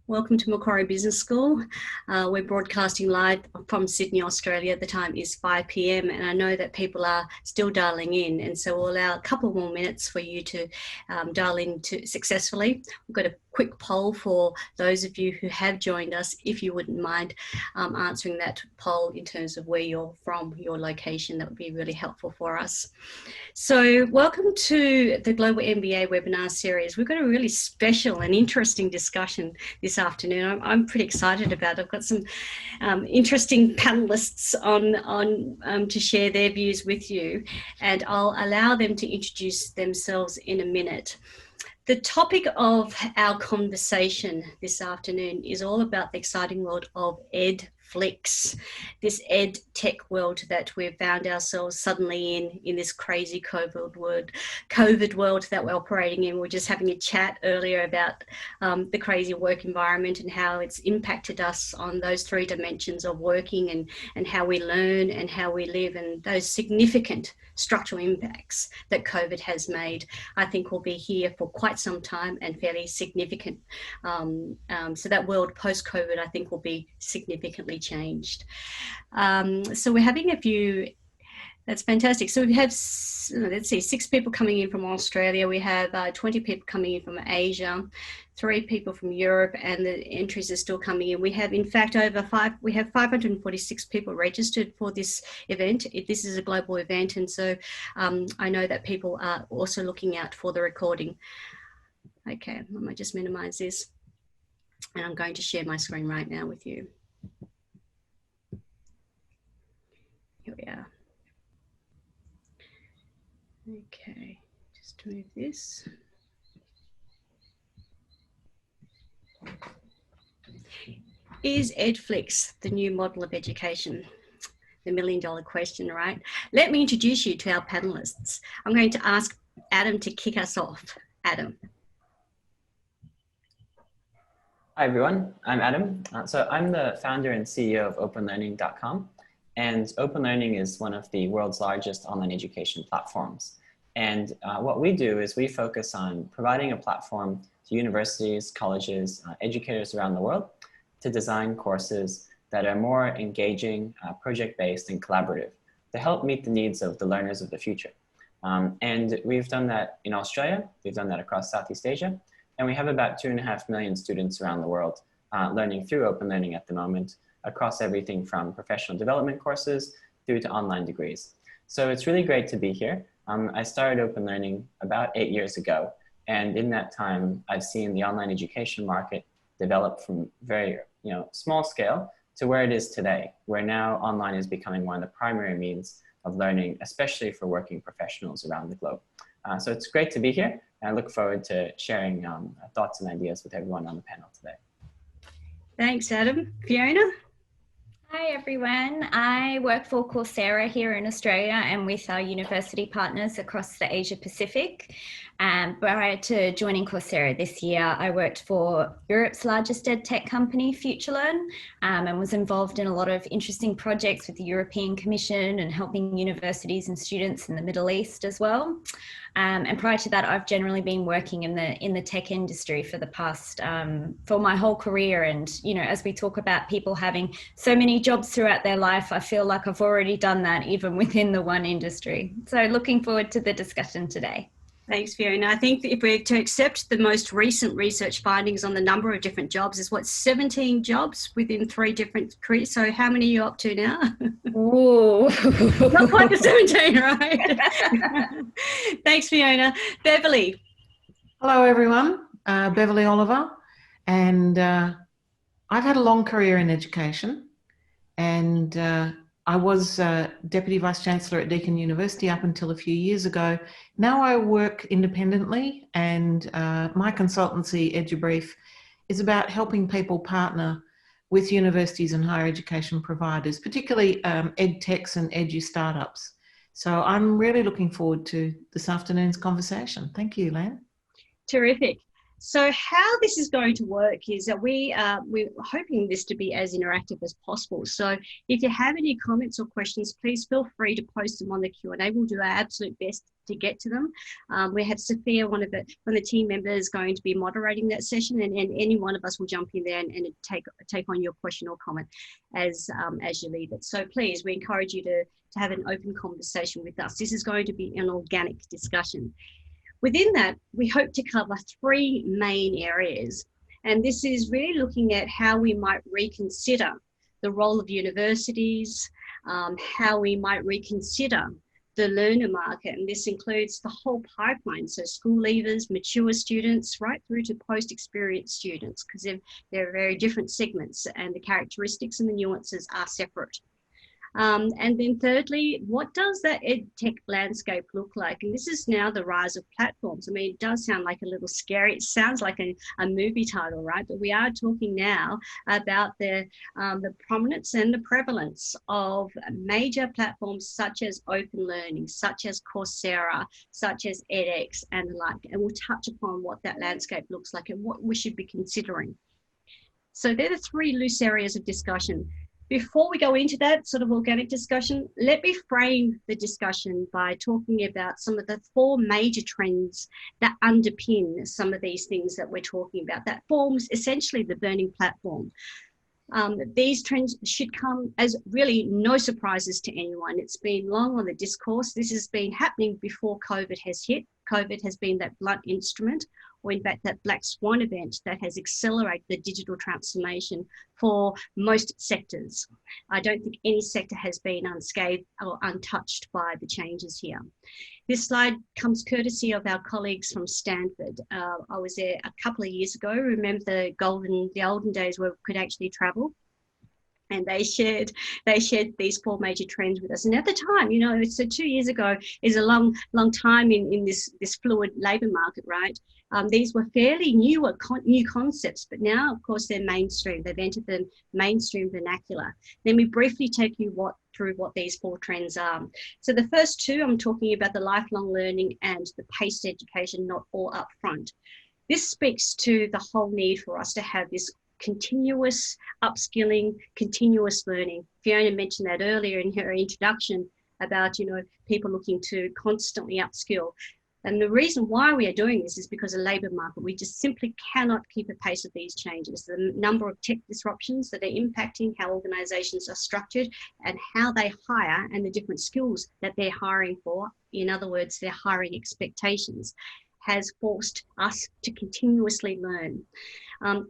Welcome to Macquarie Business School. We're broadcasting live from Sydney, Australia. The time is 5 p.m. and I know that people are still dialing in, and so we'll allow a couple more minutes for you to dial in successfully. We've got a quick poll for those of you who have joined us, if you wouldn't mind answering that poll in terms of where you're from, your location. That would be really helpful for us. So welcome to the Global MBA Webinar series. We've got a really special and interesting discussion this afternoon. I'm pretty excited about it. I've got some interesting panelists on to share their views with you, and I'll allow them to introduce themselves in a minute. The topic of our conversation this afternoon is all about the exciting world of Edflix, this Edtech world that we've found ourselves suddenly in this crazy COVID world that we're operating in. We're just having a chat earlier about the crazy work environment and how it's impacted us on those three dimensions of working and how we learn and how we live, and those significant structural impacts that COVID has made, I think will be here for quite some time and fairly significant. So that world post-COVID, I think, will be significantly changed. So we're having a few. That's fantastic. So we have, let's see, 6 people coming in from Australia. We have 20 people coming in from Asia, 3 people from Europe, and the entries are still coming in. We have, in fact, we have 546 people registered for this event. This is a global event, and so I know that people are also looking out for the recording. Okay, I might just minimize this, and I'm going to share my screen right now with you. Here we are. Okay, just move this. Is Edflix the new model of education? The million-dollar question, right? Let me introduce you to our panelists. I'm going to ask Adam to kick us off. Adam. Hi everyone, I'm Adam. So I'm the founder and CEO of openlearning.com, and Open Learning is one of the world's largest online education platforms. And what we do is we focus on providing a platform to universities, colleges, educators around the world to design courses that are more engaging, project-based and collaborative to help meet the needs of the learners of the future. And we've done that in Australia, we've done that across Southeast Asia, and we have about 2.5 million students around the world learning through Open Learning at the moment, across everything from professional development courses through to online degrees. So it's really great to be here. I started Open Learning about 8 years ago, and in that time, I've seen the online education market develop from very small scale to where it is today, where now online is becoming one of the primary means of learning, especially for working professionals around the globe. So it's great to be here, and I look forward to sharing thoughts and ideas with everyone on the panel today. Thanks, Adam. Fiona? Hi everyone, I work for Coursera here in Australia and with our university partners across the Asia Pacific. Prior to joining Coursera this year, I worked for Europe's largest edtech company, FutureLearn, and was involved in a lot of interesting projects with the European Commission and helping universities and students in the Middle East as well. And prior to that, I've generally been working in the tech industry for the past, for my whole career. And, as we talk about people having so many jobs throughout their life, I feel like I've already done that even within the one industry. So looking forward to the discussion today. Thanks, Fiona. I think if we're to accept the most recent research findings on the number of different jobs, is 17 jobs within 3 different careers. So how many are you up to now? Ooh. Not quite the 17, right? Thanks, Fiona. Beverly. Hello, everyone. Beverly Oliver. And I've had a long career in education, and I was Deputy Vice-Chancellor at Deakin University up until a few years ago. Now I work independently, and my consultancy, EduBrief, is about helping people partner with universities and higher education providers, particularly edtechs and edu startups. So I'm really looking forward to this afternoon's conversation. Thank you, Lan. Terrific. So how this is going to work is that we're hoping this to be as interactive as possible. So if you have any comments or questions, please feel free to post them on the Q&A. We'll do our absolute best to get to them. We have Sophia, one of the team members, going to be moderating that session, and any one of us will jump in there and take on your question or comment as you leave it. So please, we encourage you to have an open conversation with us. This is going to be an organic discussion. Within that, we hope to cover 3 main areas. And this is really looking at how we might reconsider the role of universities, how we might reconsider the learner market. And this includes the whole pipeline. So school leavers, mature students, right through to post-experience students, because they're very different segments and the characteristics and the nuances are separate. And then thirdly, what does that EdTech landscape look like? And this is now the rise of platforms. I mean, it does sound like a little scary. It sounds like a movie title, right? But we are talking now about the prominence and the prevalence of major platforms such as Open Learning, such as Coursera, such as edX and the like. And we'll touch upon what that landscape looks like and what we should be considering. So they're the 3 loose areas of discussion. Before we go into that sort of organic discussion, let me frame the discussion by talking about some of the 4 major trends that underpin some of these things that we're talking about. That forms essentially the burning platform. These trends should come as really no surprises to anyone. It's been long on the discourse. This has been happening before COVID has hit. COVID has been that blunt instrument, or in fact that black swan event that has accelerated the digital transformation for most sectors. I don't think any sector has been unscathed or untouched by the changes here. This slide comes courtesy of our colleagues from Stanford. I was there a couple of years ago. Remember the olden days where we could actually travel? And they shared these 4 major trends with us. And at the time, you know, so 2 years ago is a long time in this fluid labour market, right? These were fairly new concepts, but now, of course, they're mainstream. They've entered the mainstream vernacular. Let me briefly take you through what these 4 trends are. So the first 2, I'm talking about the lifelong learning and the paced education, not all up front. This speaks to the whole need for us to have this continuous upskilling, continuous learning. Fiona mentioned that earlier in her introduction about, you know, people looking to constantly upskill. And the reason why we are doing this is because of the labour market. We just simply cannot keep a pace of these changes. The number of tech disruptions that are impacting how organisations are structured and how they hire and the different skills that they're hiring for, in other words, their hiring expectations, has forced us to continuously learn.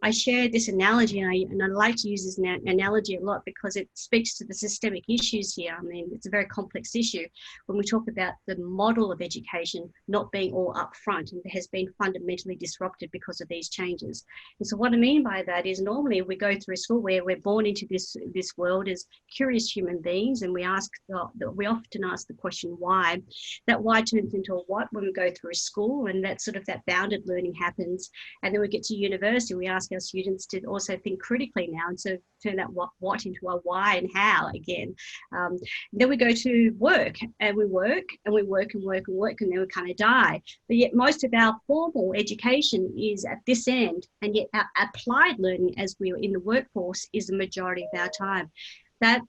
I share this analogy, and I like to use this analogy a lot because it speaks to the systemic issues here. I mean, it's a very complex issue when we talk about the model of education not being all upfront and has been fundamentally disrupted because of these changes. And so what I mean by that is normally we go through school where we're born into this world as curious human beings, and we often ask the question why. That why turns into a what when we go through school, and that sort of that bounded learning happens. And then we get to university, we ask our students to also think critically now, and so turn that what into a why and how again. Then we go to work, and we work and we work and work and work, and then we kind of die. But yet most of our formal education is at this end, and yet our applied learning as we're in the workforce is the majority of our time. That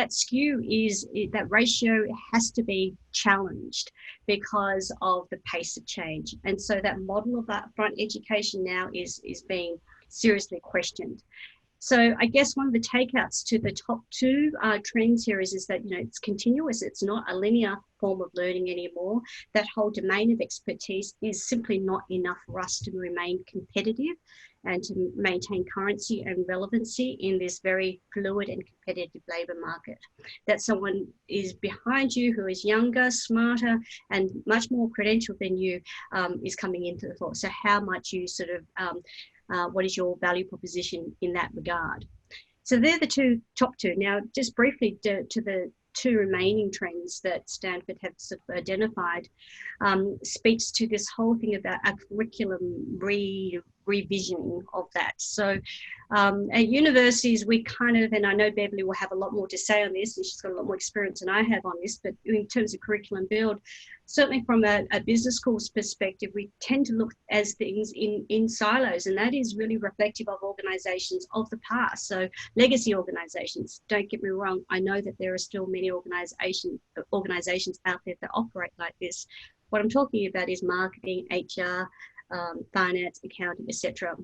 skew is, that ratio has to be challenged because of the pace of change. And so that model of upfront education now is being seriously questioned. So I guess one of the takeouts to the top 2 trends here is that, you know, it's continuous. It's not a linear form of learning anymore. That whole domain of expertise is simply not enough for us to remain competitive and to maintain currency and relevancy in this very fluid and competitive labour market. That someone is behind you who is younger, smarter, and much more credentialed than you is coming into the fore. So how much you sort of, what is your value proposition in that regard? So they're the top 2. Now, just briefly to the 2 remaining trends that Stanford have sort of identified, speaks to this whole thing about a curriculum revisioning of that. So at universities, we kind of, and I know Beverly will have a lot more to say on this, and she's got a lot more experience than I have on this, but in terms of curriculum build, certainly from a business school's perspective, we tend to look at things in silos, and that is really reflective of organisations of the past. So legacy organisations, don't get me wrong, I know that there are still many organisations out there that operate like this. What I'm talking about is marketing, HR, finance, accounting, etc.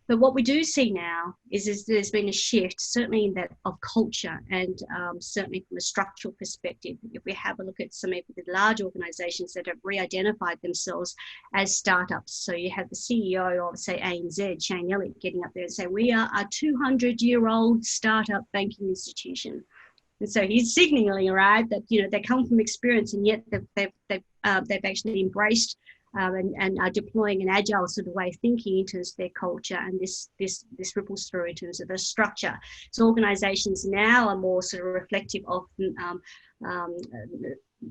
But what we do see now is there's been a shift, certainly in that of culture, and certainly from a structural perspective. If we have a look at some of the large organisations that have re-identified themselves as startups, so you have the CEO of, say, ANZ, Shane Elliott, getting up there and saying, we are a 200-year-old startup banking institution. And so he's signalling, right, that they come from experience, and yet they've actually embraced and are deploying an agile sort of way of thinking in terms of their culture, and this ripples through in terms of the structure. So organisations now are more sort of reflective of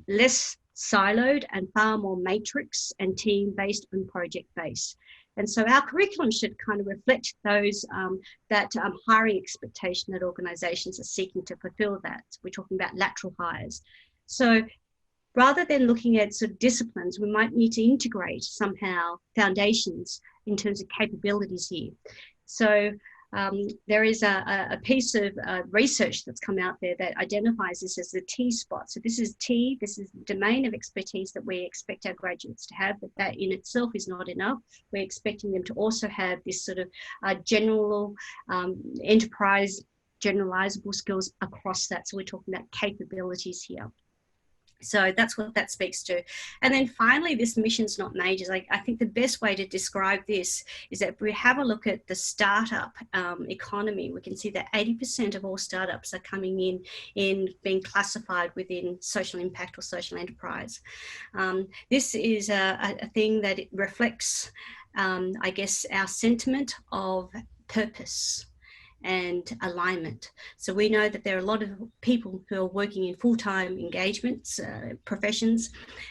less siloed and far more matrix and team-based and project-based. And so our curriculum should kind of reflect those that hiring expectation that organisations are seeking to fulfil that. We're talking about lateral hires. So rather than looking at sort of disciplines, we might need to integrate somehow foundations in terms of capabilities here. So there is a piece of research that's come out there that identifies this as the T spot. So this is the domain of expertise that we expect our graduates to have, but that in itself is not enough. We're expecting them to also have this sort of general enterprise generalizable skills across that. So we're talking about capabilities here. So that's what that speaks to. And then finally, this missions not majors. I think the best way to describe this is that if we have a look at the startup economy, we can see that 80% of all startups are coming in being classified within social impact or social enterprise. This is a thing that it reflects, I guess, our sentiment of purpose and alignment. So we know that there are a lot of people who are working in full-time engagements, professions,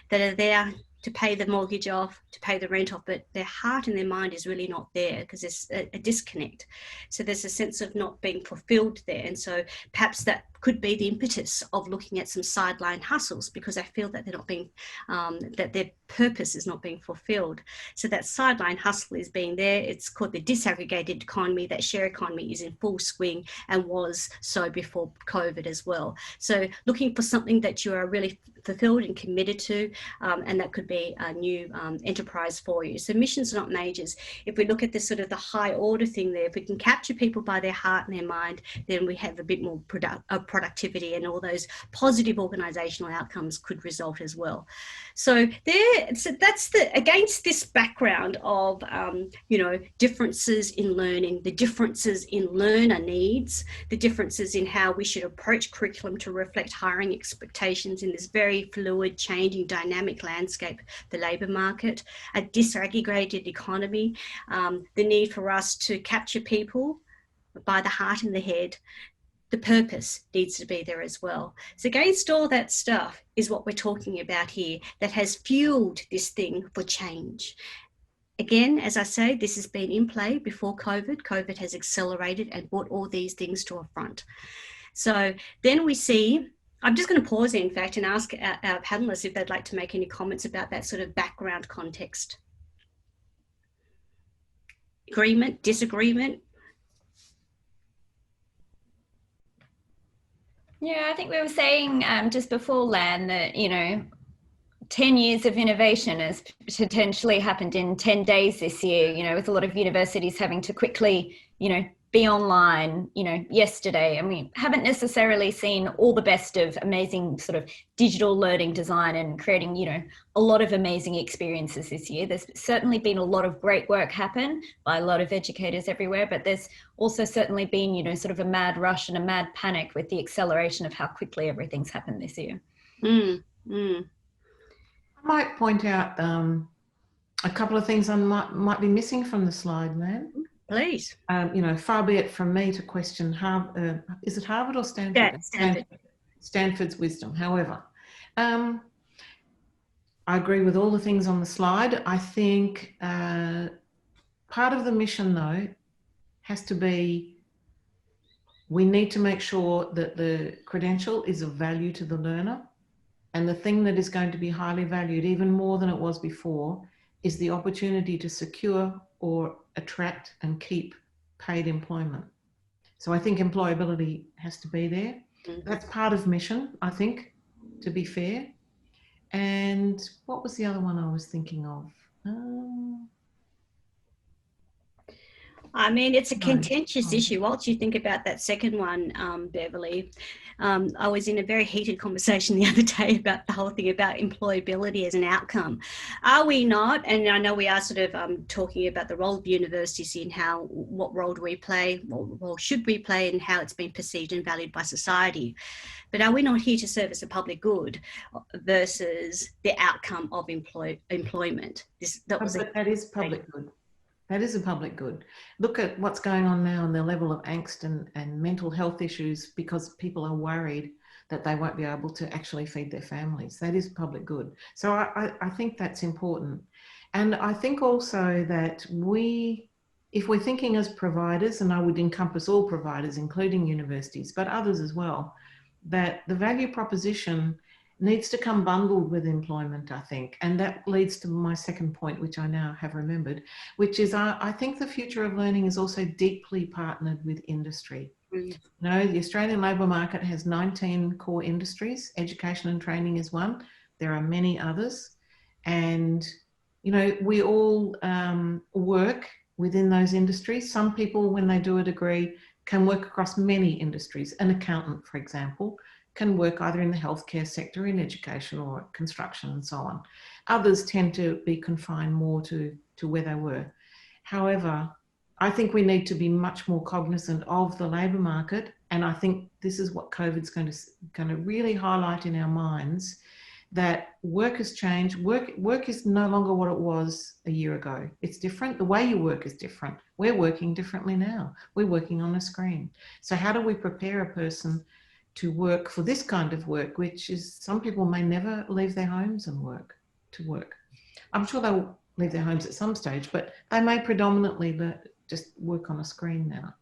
that are there to pay the mortgage off, to pay the rent off, but their heart and their mind is really not there because there's a disconnect. So there's a sense of not being fulfilled there. And so perhaps that could be the impetus of looking at some sideline hustles because they feel that they're not being, that their purpose is not being fulfilled. So that sideline hustle is being there. It's called the disaggregated economy. That share economy is in full swing and was so before COVID as well. So looking for something that you are really fulfilled and committed to, and that could be a new enterprise for you. So missions not majors. If we look at the sort of the high order thing there, if we can capture people by their heart and their mind, then we have a bit more productivity, and all those positive organisational outcomes could result as well. So that's against this background of differences in learning, the differences in learner needs, the differences in how we should approach curriculum to reflect hiring expectations in this very fluid, changing, dynamic landscape, the labour market, a disaggregated economy, the need for us to capture people by the heart and the head. The purpose needs to be there as well. So against all that stuff is what we're talking about here that has fueled this thing for change. Again, as I say, this has been in play before COVID. COVID has accelerated and brought all these things to a front. So then we see, I'm just going to pause in fact and ask our panelists if they'd like to make any comments about that sort of background context. Agreement, disagreement? Yeah, I think we were saying just before, Lan, that, 10 years of innovation has potentially happened in 10 days this year, with a lot of universities having to quickly, be online, yesterday. And we haven't necessarily seen all the best of amazing sort of digital learning design and creating, a lot of amazing experiences this year. There's certainly been a lot of great work happen by a lot of educators everywhere, but there's also certainly been, sort of a mad rush and a mad panic with the acceleration of how quickly everything's happened this year. I might point out a couple of things I might be missing from the slide, man. Please. Far be it from me to question is it Harvard or Stanford? Stanford. Stanford's wisdom. However, I agree with all the things on the slide. I think Part of the mission, though, has to be we need to make sure that the credential is of value to the learner. And the thing that is going to be highly valued, even more than it was before, is the opportunity to secure or attract and keep paid employment. So I think employability has to be there. That's part of mission, I think, to be fair. And what was the other one I was thinking of? I mean, it's a contentious issue. What do you think about that second one, Beverly? I was in a very heated conversation the other day about the whole thing about employability as an outcome. Are we not? And I know we are sort of talking about the role of universities in what role do we play, what role should we play, and how it's been perceived and valued by society. But are we not here to service a public good versus the outcome of employment? That is public good. That is a public good. Look at what's going on now and the level of angst and mental health issues because people are worried that they won't be able to actually feed their families. That is public good. So I think that's important. And I think also that if we're thinking as providers, and I would encompass all providers, including universities, but others as well, that the value proposition needs to come bundled with employment, I think. And that leads to my second point, which I now have remembered, which is I think the future of learning is also deeply partnered with industry. You know, the Australian labour market has 19 core industries. Education and training is one. There are many others. And, you know, we all work within those industries. Some people, when they do a degree, can work across many industries. An accountant, for example, can work either in the healthcare sector, in education or construction and so on. Others tend to be confined more to where they were. However, I think we need to be much more cognizant of the labour market. And I think this is what COVID's going to really highlight in our minds, that work has changed. Work is no longer what it was a year ago. It's different. The way you work is different. We're working differently now. We're working on a screen. So how do we prepare a person to work for this kind of work, which is some people may never leave their homes and work. I'm sure they'll leave their homes at some stage, but they may predominantly just work on a screen now.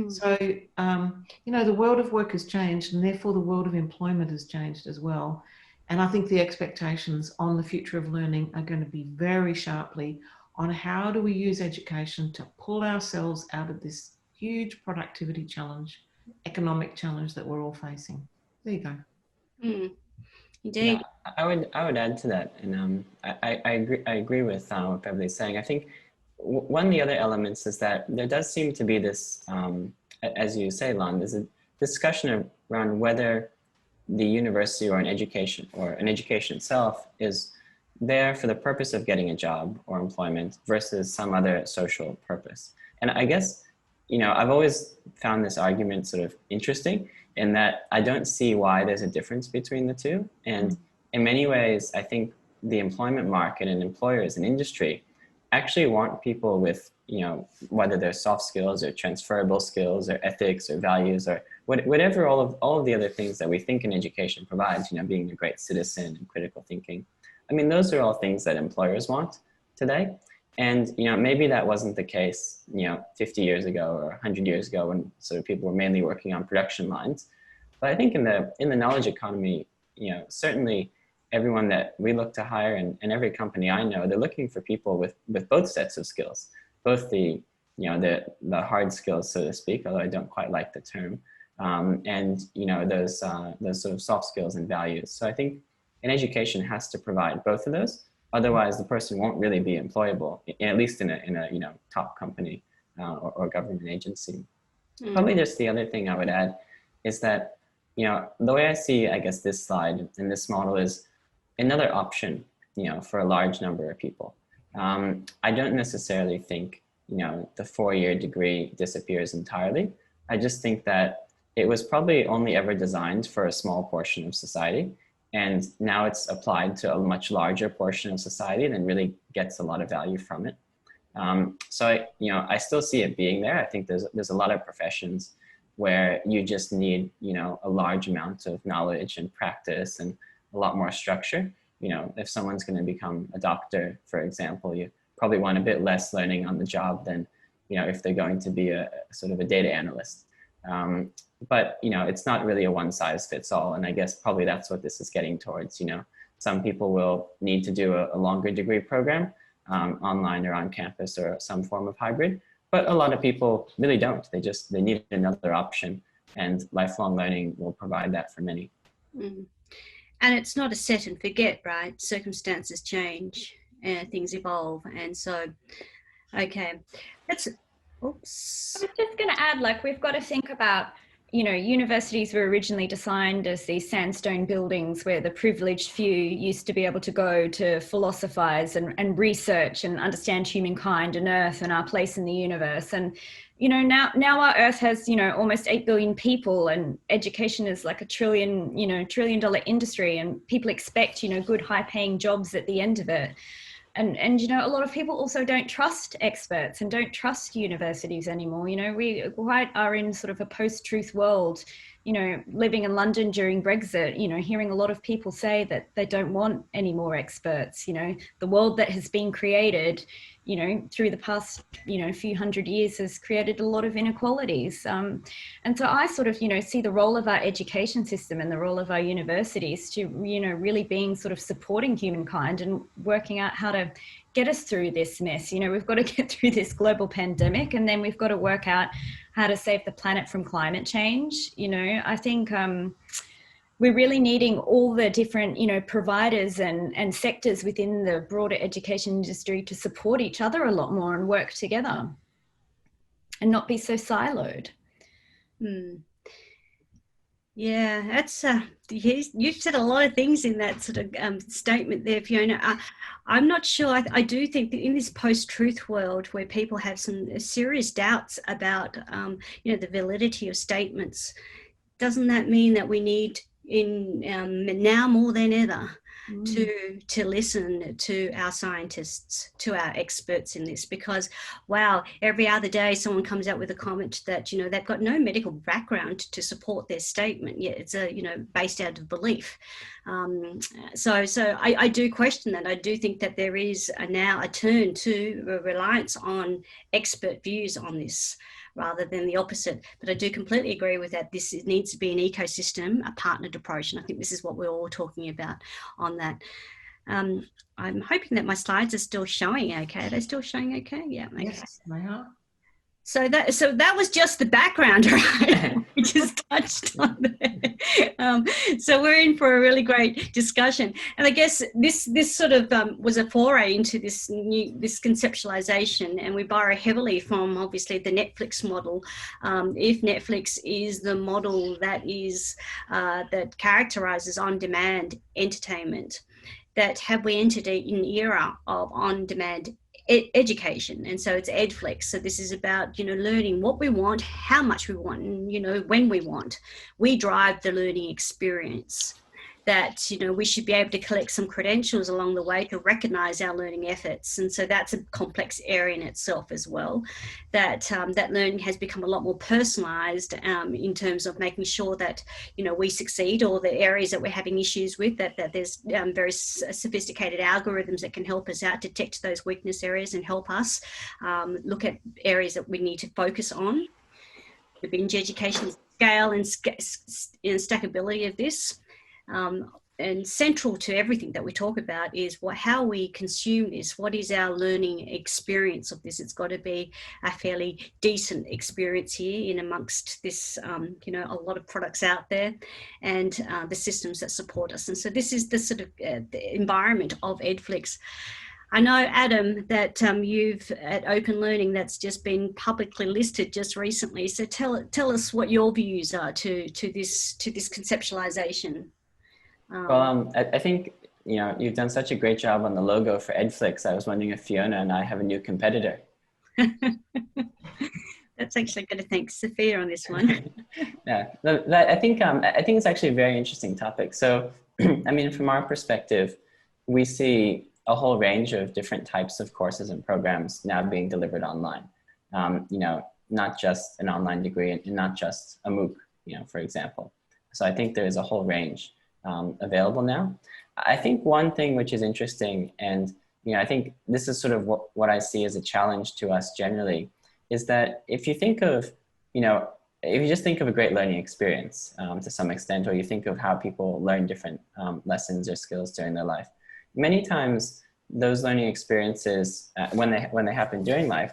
So, you know, the world of work has changed and therefore the world of employment has changed as well. And I think the expectations on the future of learning are going to be very sharply on how do we use education to pull ourselves out of this huge productivity challenge, economic challenge that we're all facing. There you go. Indeed. Yeah, I would add to that, and I agree with what Beverly's saying. I think one of the other elements is that there does seem to be this, as you say, Lon, there's a discussion around whether the university or an education itself is there for the purpose of getting a job or employment versus some other social purpose. And I guess, you know, I've always found this argument sort of interesting in that I don't see why there's a difference between the two. And in many ways, I think the employment market and employers and industry actually want people with, you know, whether they're soft skills or transferable skills or ethics or values or whatever, all of the other things that we think an education provides, you know, being a great citizen and critical thinking. I mean, those are all things that employers want today. And, you know, maybe that wasn't the case, you know, 50 years ago or 100 years ago when sort of people were mainly working on production lines. But I think in the knowledge economy, you know, certainly everyone that we look to hire and every company I know, they're looking for people with both sets of skills, both the, you know, the hard skills, so to speak, although I don't quite like the term, and, you know, those sort of soft skills and values. So I think an education has to provide both of those. Otherwise, the person won't really be employable, at least in a you know, top company or government agency. Probably just the other thing I would add is that, you know, the way I see, I guess, this slide and this model is another option, you know, for a large number of people. I don't necessarily think, you know, the 4-year degree disappears entirely. I just think that it was probably only ever designed for a small portion of society. And now it's applied to a much larger portion of society and really gets a lot of value from it. So I still see it being there. I think there's a lot of professions where you just need, you know, a large amount of knowledge and practice and a lot more structure. You know, if someone's going to become a doctor, for example, you probably want a bit less learning on the job than, if they're going to be a sort of a data analyst. But, it's not really a one size fits all. And I guess probably that's what this is getting towards. Some people will need to do a longer degree program online or on campus or some form of hybrid, but a lot of people really don't. They need another option, and lifelong learning will provide that for many. Mm. And it's not a set and forget, right? Circumstances change and things evolve. And so, okay, oops. I was just going to add, like, we've got to think about, universities were originally designed as these sandstone buildings where the privileged few used to be able to go to philosophize and research and understand humankind and Earth and our place in the universe. And, now our Earth has, almost 8 billion people, and education is like $1 trillion industry, and people expect, good high paying jobs at the end of it. And a lot of people also don't trust experts and don't trust universities anymore. We quite are in sort of a post-truth world, living in London during Brexit, hearing a lot of people say that they don't want any more experts. The world that has been created, through the past, few hundred years has created a lot of inequalities. And so I sort of, see the role of our education system and the role of our universities to, really being sort of supporting humankind and working out how to get us through this mess. We've got to get through this global pandemic, and then we've got to work out how to save the planet from climate change. I think we're really needing all the different, providers and sectors within the broader education industry to support each other a lot more and work together and not be so siloed. Yeah, that's you've said a lot of things in that sort of statement there, Fiona. I'm not sure. I do think that in this post-truth world where people have some serious doubts about, the validity of statements, doesn't that mean that we need now more than ever to listen to our scientists, to our experts in this? Because wow, every other day someone comes out with a comment that they've got no medical background to support their statement, yet it's based out of belief. So I do question that. I do think that there is now a turn to a reliance on expert views on this, rather than the opposite. But I do completely agree with that. This needs to be an ecosystem, a partnered approach. And I think this is what we're all talking about on that. I'm hoping that my slides are still showing okay. Are they still showing okay? Yeah, okay. Yes, they are. So that was just the background, right? We just touched on that. So we're in for a really great discussion, and I guess this sort of was a foray into this conceptualization, and we borrow heavily from obviously the Netflix model. If Netflix is the model that that characterizes on-demand entertainment, that have we entered an era of on-demand education? And so it's Edflix. So this is about learning what we want, how much we want, and when we want. We drive the learning experience. That we should be able to collect some credentials along the way to recognize our learning efforts. And so that's a complex area in itself as well. That that learning has become a lot more personalized in terms of making sure that we succeed, or the areas that we're having issues with, that there's very sophisticated algorithms that can help us out, detect those weakness areas and help us look at areas that we need to focus on. The binge education scale and stackability of this. And central to everything that we talk about is how we consume this. What is our learning experience of this? It's got to be a fairly decent experience here in amongst this, a lot of products out there, and the systems that support us. And so this is the sort of the environment of Edflix. I know, Adam, that you've at Open Learning, that's just been publicly listed just recently. So tell us what your views are to this conceptualization. Well, I think, you've done such a great job on the logo for Edflix. I was wondering if Fiona and I have a new competitor. That's actually going to thank Sophia on this one. Yeah, I think it's actually a very interesting topic. So, I mean, from our perspective, we see a whole range of different types of courses and programs now being delivered online. Not just an online degree and not just a MOOC, for example. So I think there is a whole range available now. I think one thing which is interesting, and I think this is sort of what I see as a challenge to us generally, is that if you think of, if you just think of a great learning experience to some extent, or you think of how people learn different lessons or skills during their life, many times those learning experiences, when they happen during life,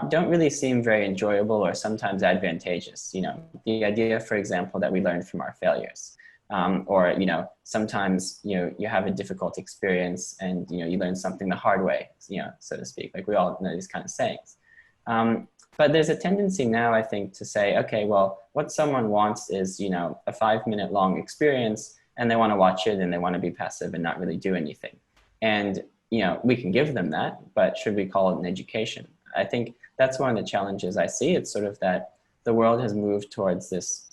don't really seem very enjoyable or sometimes advantageous. The idea, for example, that we learn from our failures. Or sometimes you have a difficult experience and you learn something the hard way, so to speak. Like we all know these kind of sayings. But there's a tendency now, I think, to say, okay, well, what someone wants is a 5-minute long experience, and they want to watch it and they want to be passive and not really do anything. And we can give them that, but should we call it an education? I think that's one of the challenges I see. It's sort of that the world has moved towards this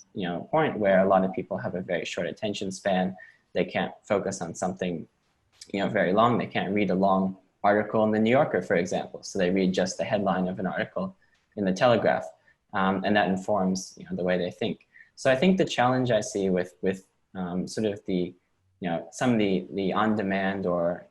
point where a lot of people have a very short attention span. They can't focus on something, very long. They can't read a long article in the New Yorker, for example. So they read just the headline of an article in the Telegraph, and that informs, the way they think. So I think the challenge I see with sort of the, some of the on-demand or,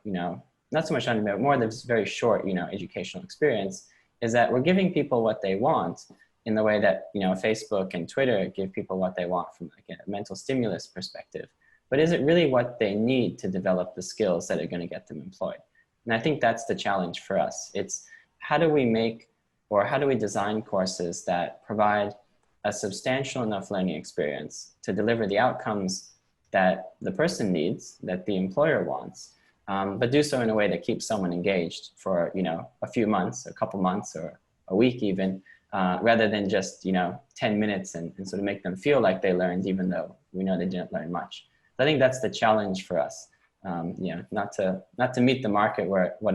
not so much on-demand, more this very short, educational experience, is that we're giving people what they want in the way that, Facebook and Twitter give people what they want from like a mental stimulus perspective. But is it really what they need to develop the skills that are going to get them employed? And I think that's the challenge for us. It's how do we design courses that provide a substantial enough learning experience to deliver the outcomes that the person needs, that the employer wants, but do so in a way that keeps someone engaged for, a few months, a couple months, or a week even, rather than just 10 minutes and sort of make them feel like they learned, even though we know they didn't learn much. So I think that's the challenge for us. Not to meet the market with what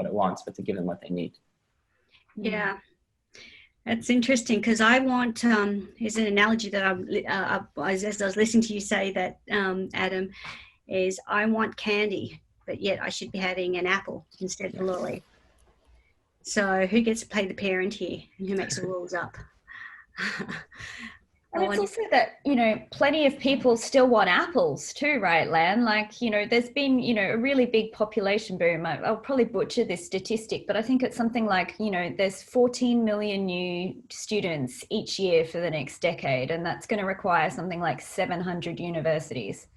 it wants, but to give them what they need. Yeah, that's interesting, because I want, here's an analogy that as I was listening to you say that, Adam, is I want candy, but yet I should be having an apple instead of a lolly. So who gets to play the parent here, and who makes the rules up? And it's also that, plenty of people still want apples too, right, Lan? Like, there's been, a really big population boom. I'll probably butcher this statistic, but I think it's something like, there's 14 million new students each year for the next decade, and that's going to require something like 700 universities.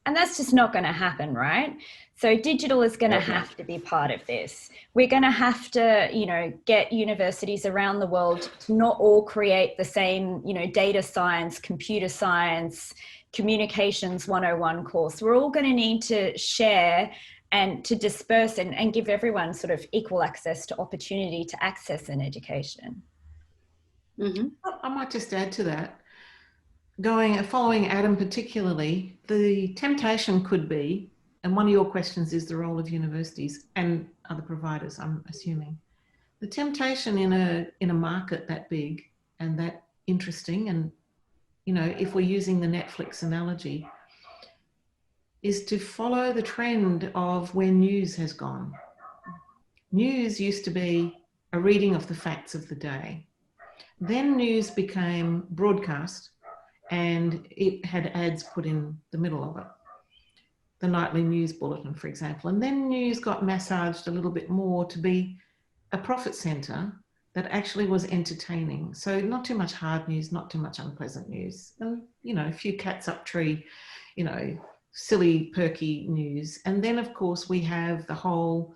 And that's just not going to happen, right? So digital is going to have to be part of this. We're going to have to, get universities around the world to not all create the same, data science, computer science, communications 101 course. We're all going to need to share and to disperse and give everyone sort of equal access to opportunity to access an education. Mm-hmm. I might just add to that. Following Adam particularly, the temptation could be, and one of your questions is the role of universities and other providers, I'm assuming. The temptation in a market that big and that interesting, and if we're using the Netflix analogy, is to follow the trend of where news has gone. News used to be a reading of the facts of the day. Then news became broadcast, and it had ads put in the middle of it. The nightly news bulletin, for example. And then news got massaged a little bit more to be a profit center that actually was entertaining. So not too much hard news, not too much unpleasant news. And, a few cats up tree, silly, perky news. And then, of course, we have the whole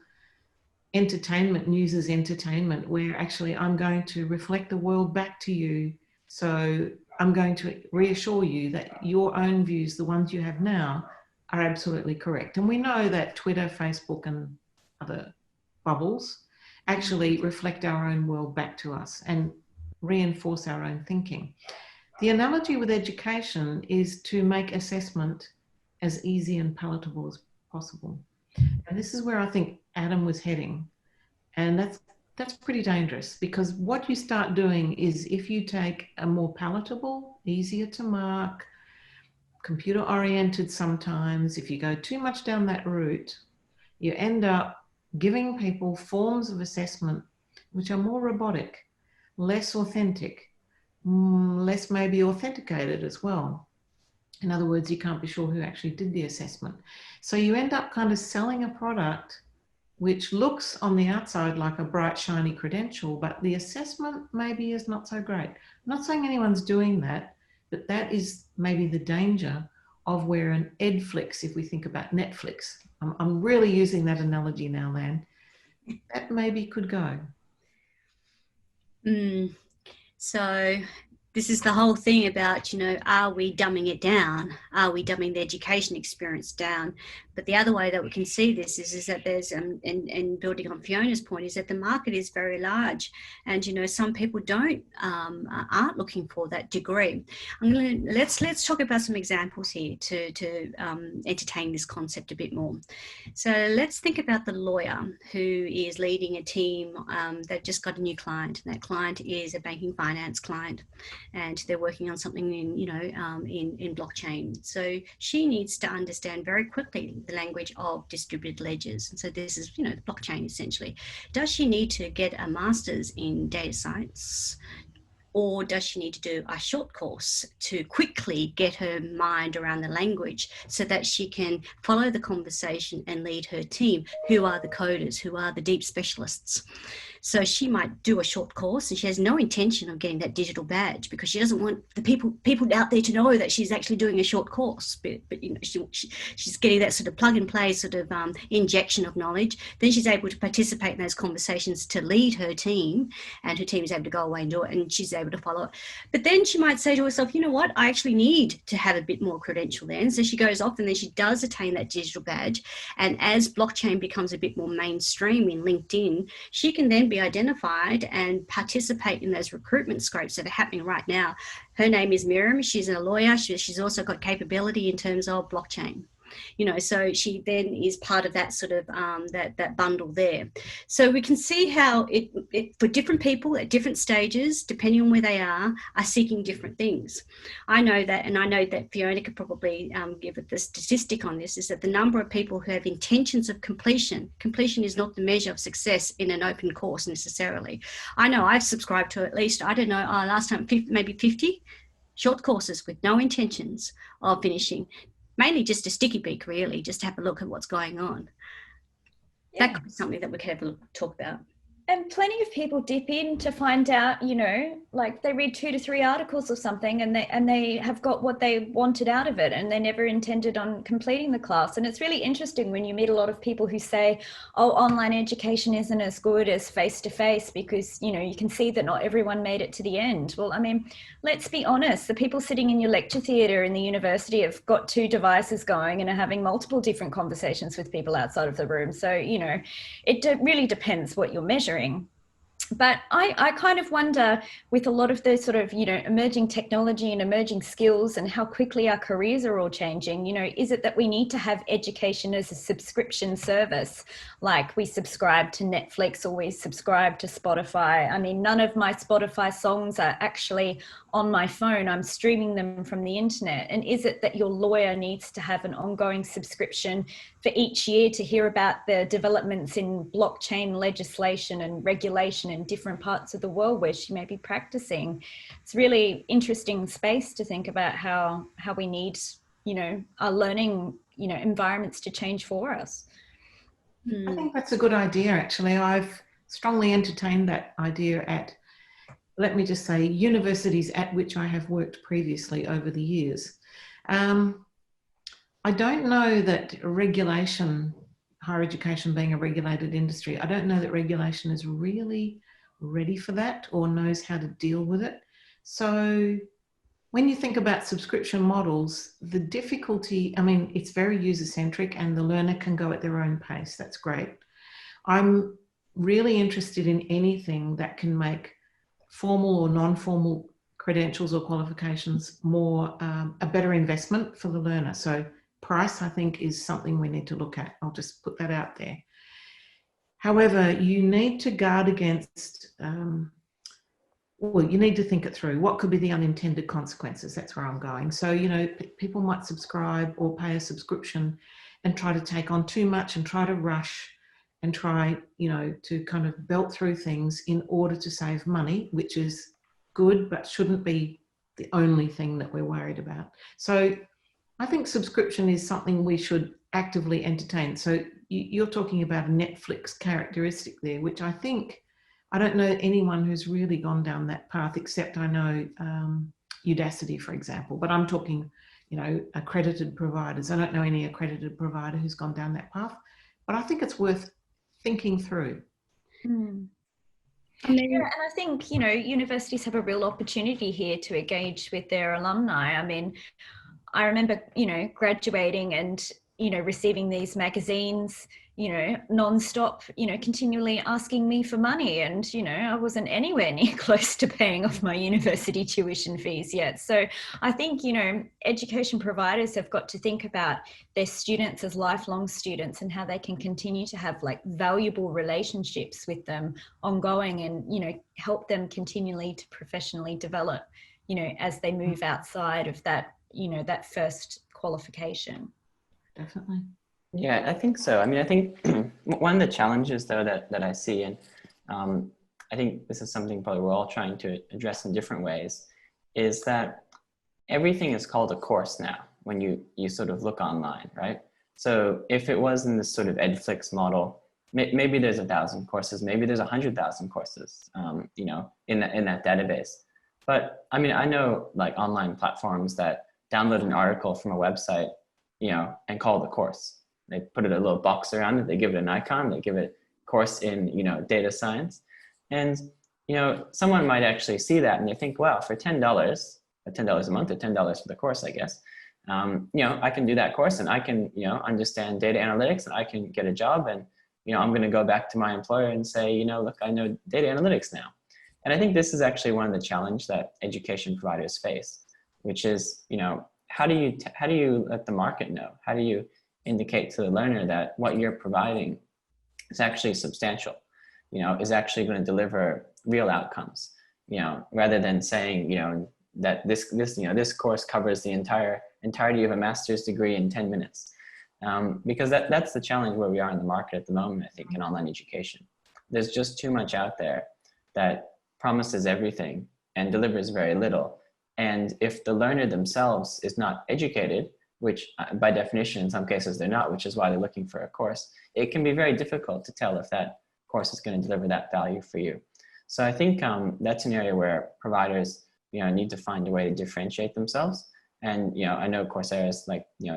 entertainment, news as entertainment, where actually I'm going to reflect the world back to you. So I'm going to reassure you that your own views, the ones you have now, are absolutely correct. And we know that Twitter, Facebook, and other bubbles actually reflect our own world back to us and reinforce our own thinking. The analogy with education is to make assessment as easy and palatable as possible. And this is where I think Adam was heading. And that's pretty dangerous, because what you start doing is, if you take a more palatable, easier to mark, computer oriented sometimes, if you go too much down that route, you end up giving people forms of assessment which are more robotic, less authentic, less maybe authenticated as well. In other words, you can't be sure who actually did the assessment. So you end up kind of selling a product which looks on the outside like a bright, shiny credential, but the assessment maybe is not so great. I'm not saying anyone's doing that, but that is maybe the danger of where an Edflix, if we think about Netflix, I'm really using that analogy now, Lan, that maybe could go. So this is the whole thing about, are we dumbing it down? Are we dumbing the education experience down? But the other way that we can see this is that there's, and building on Fiona's point, is that the market is very large, and some people aren't looking for that degree. Let's talk about some examples here to entertain this concept a bit more. So let's think about the lawyer who is leading a team that just got a new client, and that client is a banking finance client, and they're working on something in blockchain. So she needs to understand very quickly the language of distributed ledgers. And so this is, the blockchain essentially. Does she need to get a master's in data science? Or does she need to do a short course to quickly get her mind around the language so that she can follow the conversation and lead her team, who are the coders, who are the deep specialists? So she might do a short course, and she has no intention of getting that digital badge because she doesn't want the people out there to know that she's actually doing a short course. But she's getting that sort of plug and play sort of injection of knowledge. Then she's able to participate in those conversations to lead her team, and her team is able to go away and do it, and she's able to follow it. But then she might say to herself, you know what, I actually need to have a bit more credential then. So she goes off and then she does attain that digital badge. And as blockchain becomes a bit more mainstream in LinkedIn, she can then be identified and participate in those recruitment scrapes that are happening right now. Her name is Miriam. She's a lawyer. She's also got capability in terms of blockchain. So she then is part of that sort of that bundle there. So we can see how it for different people at different stages, depending on where they are seeking different things. I know that, and I know that Fiona could probably give it the statistic on this, is that the number of people who have intentions of completion is not the measure of success in an open course necessarily. I know I've subscribed to at least, I don't know, last time, maybe 50 short courses with no intentions of finishing. Mainly just a sticky beak, really, just to have a look at what's going on. Yeah. That could be something that we could have a talk about. And plenty of people dip in to find out, like they read 2 to 3 articles or something, and they have got what they wanted out of it, and they never intended on completing the class. And it's really interesting when you meet a lot of people who say, oh, online education isn't as good as face-to-face because, you can see that not everyone made it to the end. Well, I mean, let's be honest, the people sitting in your lecture theatre in the university have got 2 devices going and are having multiple different conversations with people outside of the room. So, it really depends what you're measuring. But I kind of wonder, with a lot of the sort of, emerging technology and emerging skills and how quickly our careers are all changing, is it that we need to have education as a subscription service? Like we subscribe to Netflix or we subscribe to Spotify. I mean, none of my Spotify songs are actually on my phone. I'm streaming them from the internet. And is it that your lawyer needs to have an ongoing subscription for each year to hear about the developments in blockchain legislation and regulation in different parts of the world where she may be practicing? It's really interesting space to think about how we need, our learning, environments to change for us. I think that's a good idea, actually. I've strongly entertained that idea at, let me just say, universities at which I have worked previously over the years. I don't know that regulation, higher education being a regulated industry, I don't know that regulation is really ready for that or knows how to deal with it. So when you think about subscription models, the difficulty, I mean, it's very user-centric and the learner can go at their own pace. That's great. I'm really interested in anything that can make formal or non-formal credentials or qualifications more a better investment for the learner. So price, I think, is something we need to look at. I'll just put that out there. However, you need to guard against, well, you need to think it through. What could be the unintended consequences? That's where I'm going. So, people might subscribe or pay a subscription and try to take on too much and try to rush and try, to kind of belt through things in order to save money, which is good, but shouldn't be the only thing that we're worried about. So I think subscription is something we should actively entertain. So you're talking about a Netflix characteristic there, which I don't know anyone who's really gone down that path, except I know Udacity, for example, but I'm talking, accredited providers. I don't know any accredited provider who's gone down that path, but I think it's worth thinking through. Yeah, and I think, universities have a real opportunity here to engage with their alumni. I mean, I remember, graduating and, receiving these magazines, non-stop, continually asking me for money. And, I wasn't anywhere near close to paying off my university tuition fees yet. So I think, education providers have got to think about their students as lifelong students and how they can continue to have valuable relationships with them ongoing and, help them continually to professionally develop, as they move outside of that, that first qualification. Definitely. Yeah, I think so. I mean, I think one of the challenges though that I see, and I think this is something probably we're all trying to address in different ways, is that everything is called a course now when you sort of look online, right? So if it was in this sort of Edflix model, maybe there's 1,000 courses, maybe there's 100,000 courses, in that database. But I mean, I know online platforms that download an article from a website, and call it a course. They put a little box around it, they give it an icon, they give it course in, data science. And, someone might actually see that and they think, wow, for $10 a month or $10 for the course, I guess, I can do that course and I can, understand data analytics and I can get a job and, I'm going to go back to my employer and say, look, I know data analytics now. And I think this is actually one of the challenges that education providers face, which is, how do you let the market know? How do you indicate to the learner that what you're providing is actually substantial, is actually going to deliver real outcomes, rather than saying, that this course covers the entirety of a master's degree in 10 minutes. Because that's the challenge where we are in the market at the moment, I think, in online education. There's just too much out there that promises everything and delivers very little. And if the learner themselves is not educated, which by definition, in some cases they're not, which is why they're looking for a course, it can be very difficult to tell if that course is going to deliver that value for you. So I think that's an area where providers, need to find a way to differentiate themselves. And, I know Coursera is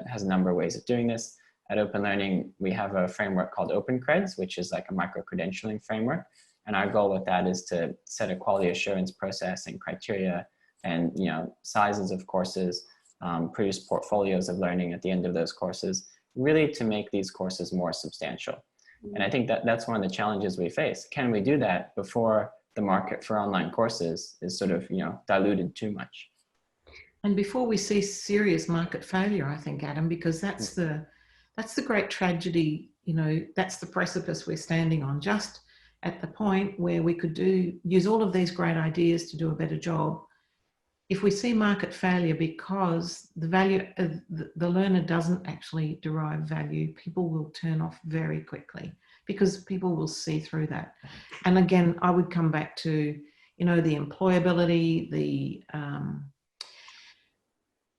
has a number of ways of doing this. At Open Learning, we have a framework called OpenCreds, which is like a micro-credentialing framework. And our goal with that is to set a quality assurance process and criteria and, sizes of courses, produce portfolios of learning at the end of those courses, really to make these courses more substantial. And I think that's one of the challenges we face. Can we do that before the market for online courses is sort of, diluted too much? And before we see serious market failure, I think, Adam, because that's the great tragedy, that's the precipice we're standing on, just at the point where we could use all of these great ideas to do a better job. If we see market failure because the value of the learner doesn't actually derive value, people will turn off very quickly because people will see through that. And again, I would come back to, the employability,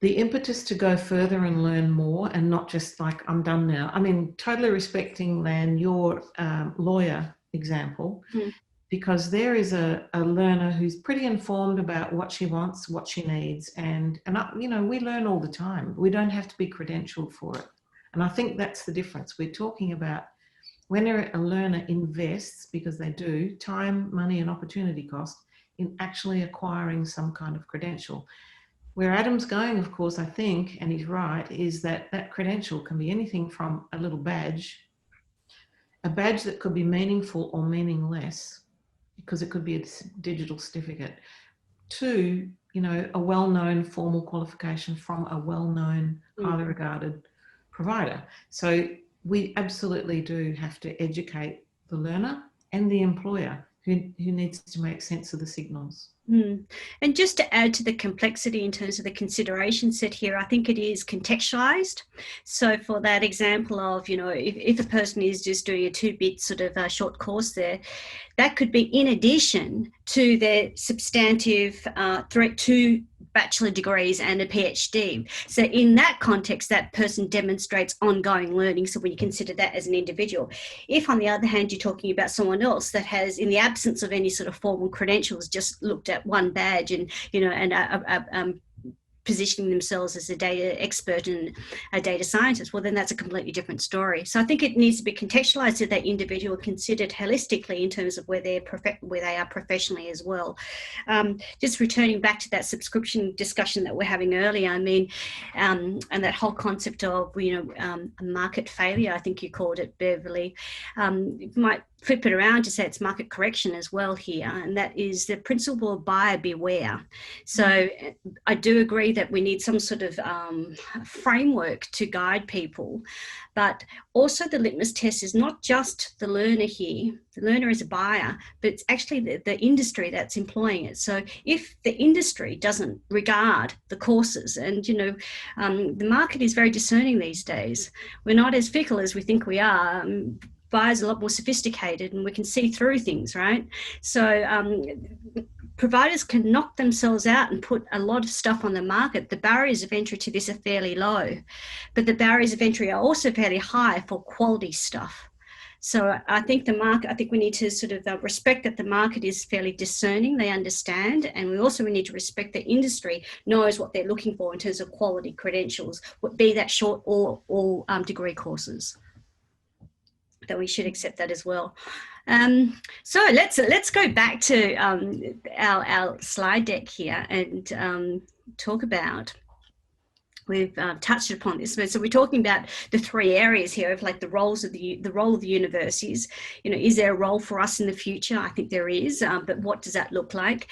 the impetus to go further and learn more and not just I'm done now. I mean, totally respecting, Lan, your lawyer example, because there is a learner who's pretty informed about what she wants, what she needs. And we learn all the time. We don't have to be credentialed for it. And I think that's the difference. We're talking about when a learner invests, because they do, time, money, and opportunity cost in actually acquiring some kind of credential. Where Adam's going, of course, I think, and he's right, is that credential can be anything from a little badge, a badge that could be meaningful or meaningless, because it could be a digital certificate, to, a well-known formal qualification from a well-known, highly regarded provider. So we absolutely do have to educate the learner and the employer who needs to make sense of the signals. And just to add to the complexity in terms of the consideration set here, I think it is contextualized. So for that example of, if a person is just doing a 2-bit sort of short course there, that could be in addition to their substantive threat to bachelor degrees and a PhD. So in that context, that person demonstrates ongoing learning. So when you consider that as an individual, if on the other hand, you're talking about someone else that has, in the absence of any sort of formal credentials, just looked at one badge and, you know, and positioning themselves as a data expert and a data scientist, well, then that's a completely different story. So I think it needs to be contextualized to that individual, considered holistically in terms of where they are professionally as well. Just returning back to that subscription discussion that we're having earlier, I mean, and that whole concept of, you know, market failure, I think you called it, Beverly, you might flip it around to say it's market correction as well here, and that is the principle of buyer beware. So I do agree that we need some sort of framework to guide people, but also the litmus test is not just the learner here. The learner is a buyer, but it's actually the industry that's employing it. So if the industry doesn't regard the courses, and, you know, the market is very discerning these days. We're not as fickle as we think we are. Buyers are a lot more sophisticated and we can see through things, right? So providers can knock themselves out and put a lot of stuff on the market. The barriers of entry to this are fairly low, but the barriers of entry are also fairly high for quality stuff. So I think we need to sort of respect that the market is fairly discerning, they understand, and we also need to respect the industry knows what they're looking for in terms of quality credentials, be that short or degree courses. That we should accept that as well. So let's go back to our slide deck here and talk about. We've touched upon this, so we're talking about the three areas here of like the role of the universities. You know, is there a role for us in the future? I think there is, but what does that look like?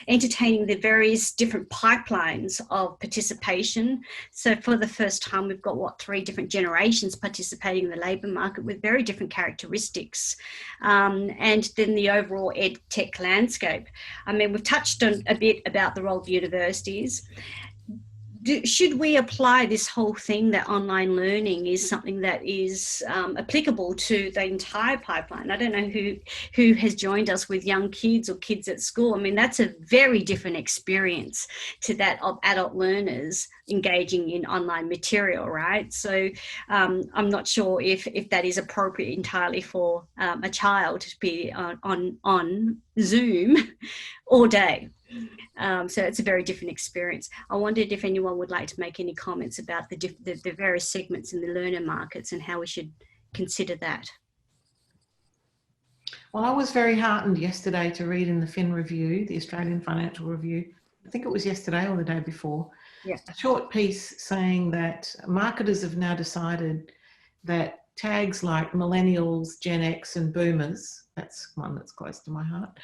Entertaining the various different pipelines of participation. So for the first time, we've got 3 different generations participating in the labour market with very different characteristics, and then the overall Edtech landscape. I mean, we've touched on a bit about the role of universities. Should we apply this whole thing that online learning is something that is applicable to the entire pipeline? I don't know who has joined us with young kids or kids at school. I mean, that's a very different experience to that of adult learners engaging in online material, right? So I'm not sure if that is appropriate entirely for a child to be on Zoom all day. So it's a very different experience. I wondered if anyone would like to make any comments about the various segments in the learner markets and how we should consider that. Well, I was very heartened yesterday to read in the Fin Review, the Australian Financial Review, I think it was yesterday or the day before, yeah, a short piece saying that marketers have now decided that tags like millennials, Gen X and boomers, that's one that's close to my heart,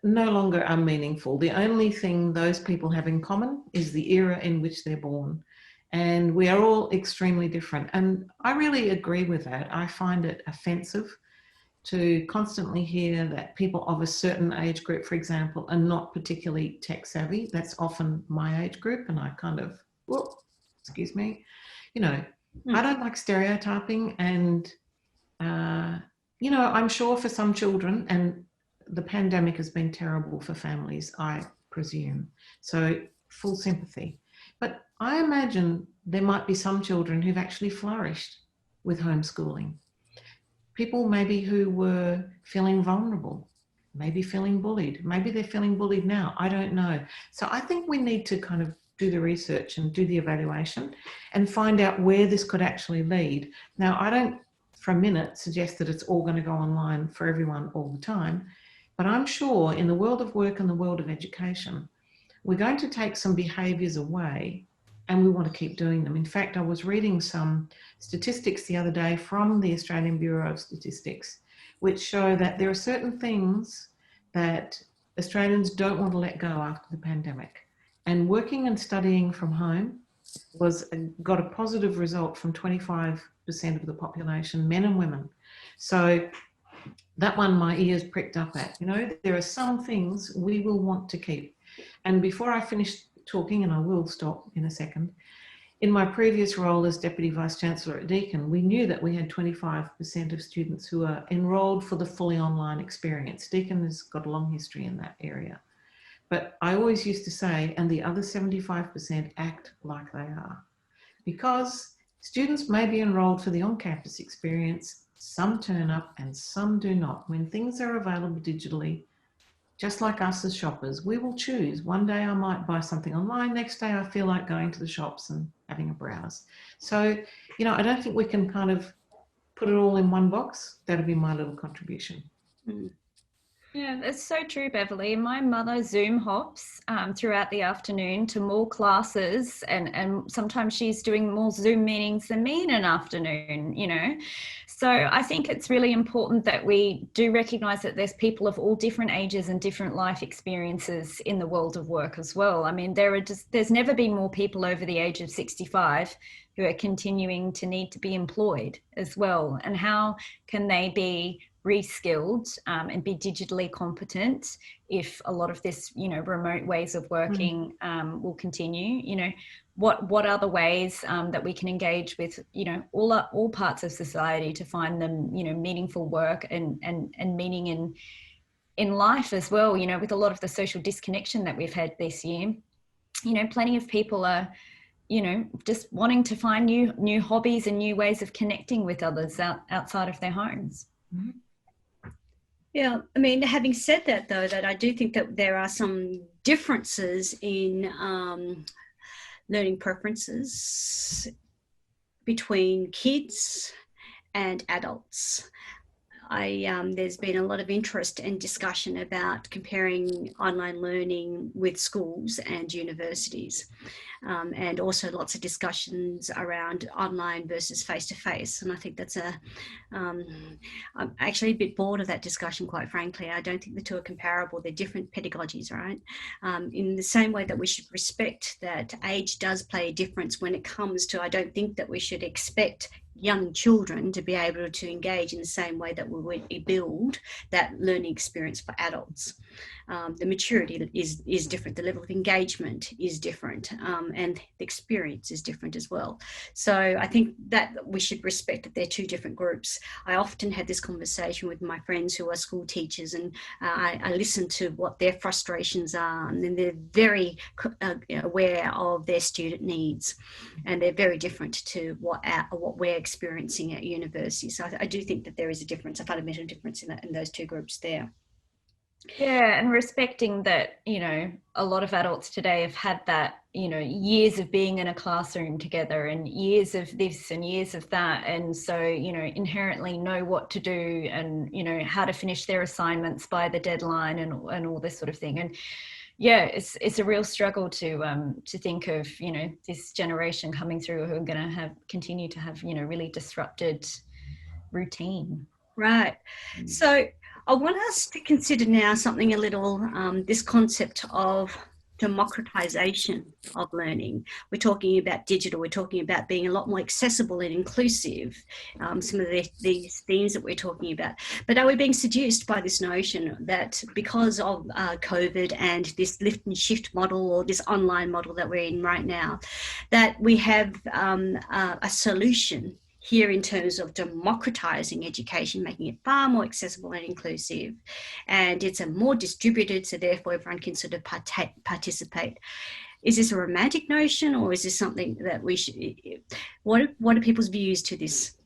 no longer are meaningful. The only thing those people have in common is the era in which they're born. And we are all extremely different. And I really agree with that. I find it offensive to constantly hear that people of a certain age group, for example, are not particularly tech savvy. That's often my age group. And I kind of, whoop, excuse me, you know, I don't like stereotyping. And, you know, I'm sure for some children, and the pandemic has been terrible for families, I presume. So full sympathy. But I imagine there might be some children who've actually flourished with homeschooling. People maybe who were feeling vulnerable, maybe feeling bullied. Maybe they're feeling bullied now. I don't know. So I think we need to kind of do the research and do the evaluation and find out where this could actually lead. Now, I don't for a minute suggest that it's all going to go online for everyone all the time. But I'm sure in the world of work and the world of education, we're going to take some behaviours away and we want to keep doing them. In fact, I was reading some statistics the other day from the Australian Bureau of Statistics, which show that there are certain things that Australians don't want to let go after the pandemic. And working and studying from home got a positive result from 25% of the population, men and women. So that one my ears pricked up at. You know, there are some things we will want to keep. And before I finish talking, and I will stop in a second, in my previous role as Deputy Vice-Chancellor at Deakin, we knew that we had 25% of students who are enrolled for the fully online experience. Deakin has got a long history in that area. But I always used to say, and the other 75% act like they are. Because students may be enrolled for the on-campus experience, some turn up and some do not. When things are available digitally, just like us as shoppers, we will choose. One day I might buy something online, next day I feel like going to the shops and having a browse. So, I don't think we can kind of put it all in one box. That'll be my little contribution. Mm. Yeah, that's so true, Beverly. My mother Zoom hops throughout the afternoon to more classes, and sometimes she's doing more Zoom meetings than me in an afternoon, So I think it's really important that we do recognise that there's people of all different ages and different life experiences in the world of work as well. I mean, there's never been more people over the age of 65 who are continuing to need to be employed as well. And how can they be reskilled and be digitally competent if a lot of this, remote ways of working will continue? What other ways that we can engage with, all parts of society to find them, meaningful work and meaning in life as well. With a lot of the social disconnection that we've had this year, plenty of people are just wanting to find new hobbies and new ways of connecting with others outside of their homes. Mm-hmm. Yeah, I mean, having said that, though, that I do think that there are some differences in learning preferences between kids and adults. There's been a lot of interest and discussion about comparing online learning with schools and universities, and also lots of discussions around online versus face-to-face. And I think that's I'm actually a bit bored of that discussion, quite frankly. I don't think the two are comparable. They're different pedagogies, right? In the same way that we should respect that age does play a difference when it comes to, I don't think that we should expect young children to be able to engage in the same way that we build that learning experience for adults. The maturity is different, the level of engagement is different, and the experience is different as well. So I think that we should respect that they're two different groups. I often have this conversation with my friends who are school teachers, and I listen to what their frustrations are, and then they're very aware of their student needs, and they're very different to what we're experiencing at university. So I do think that there is a difference, a fundamental difference in those two groups there. Yeah, and respecting that, a lot of adults today have had that, years of being in a classroom together and years of this and years of that. And so, inherently know what to do and, how to finish their assignments by the deadline and all this sort of thing. And yeah, it's a real struggle to think of, this generation coming through who are going to continue to have, really disrupted routine. Right. So I want us to consider now something a little, this concept of democratization of learning. We're talking about digital, we're talking about being a lot more accessible and inclusive, some of these themes that we're talking about. But are we being seduced by this notion that because of COVID and this lift and shift model, or this online model that we're in right now, that we have a solution here in terms of democratizing education, making it far more accessible and inclusive, and it's a more distributed, so therefore everyone can sort of participate? Is this a romantic notion, or is this something that we should, what are people's views to this?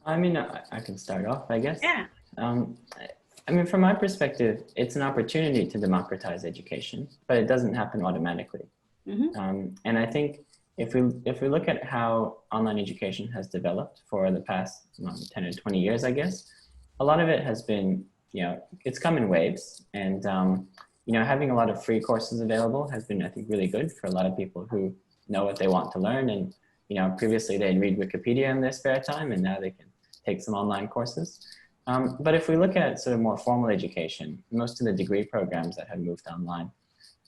I mean, I can start off, I guess. Yeah. I mean, from my perspective, it's an opportunity to democratize education, but it doesn't happen automatically. Mm-hmm. And I think if we look at how online education has developed for the past 10 or 20 years, I guess, a lot of it has been, it's come in waves, and having a lot of free courses available has been, I think, really good for a lot of people who know what they want to learn. And previously they'd read Wikipedia in their spare time, and now they can take some online courses. But if we look at sort of more formal education, most of the degree programs that have moved online,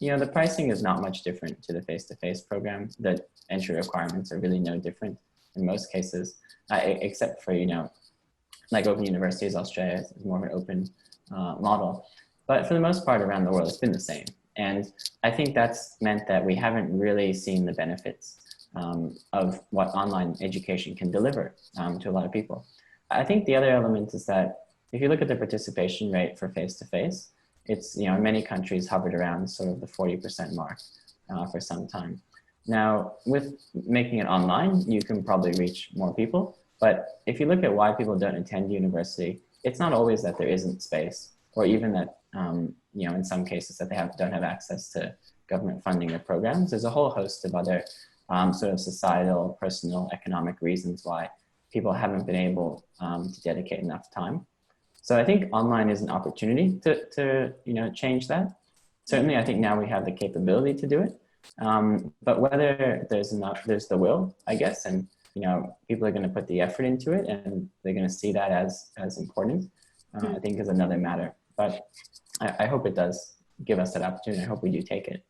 the pricing is not much different to the face-to-face program. The entry requirements are really no different in most cases, except for, like Open Universities Australia is more of an open model. But for the most part around the world, it's been the same. And I think that's meant that we haven't really seen the benefits of what online education can deliver to a lot of people. I think the other element is that if you look at the participation rate for face-to-face, it's, you know, in many countries hovered around sort of the 40% mark for some time. Now, with making it online, you can probably reach more people. But if you look at why people don't attend university, it's not always that there isn't space, or even that, you know, in some cases that they don't have access to government funding or programs. There's a whole host of other sort of societal, personal, economic reasons why people haven't been able to dedicate enough time. So I think online is an opportunity to you know, change that. Certainly, I think now we have the capability to do it. But whether there's the will, I guess, and you know, people are going to put the effort into it, and they're going to see that as important. I think is another matter. But I hope it does give us that opportunity. I hope we do take it.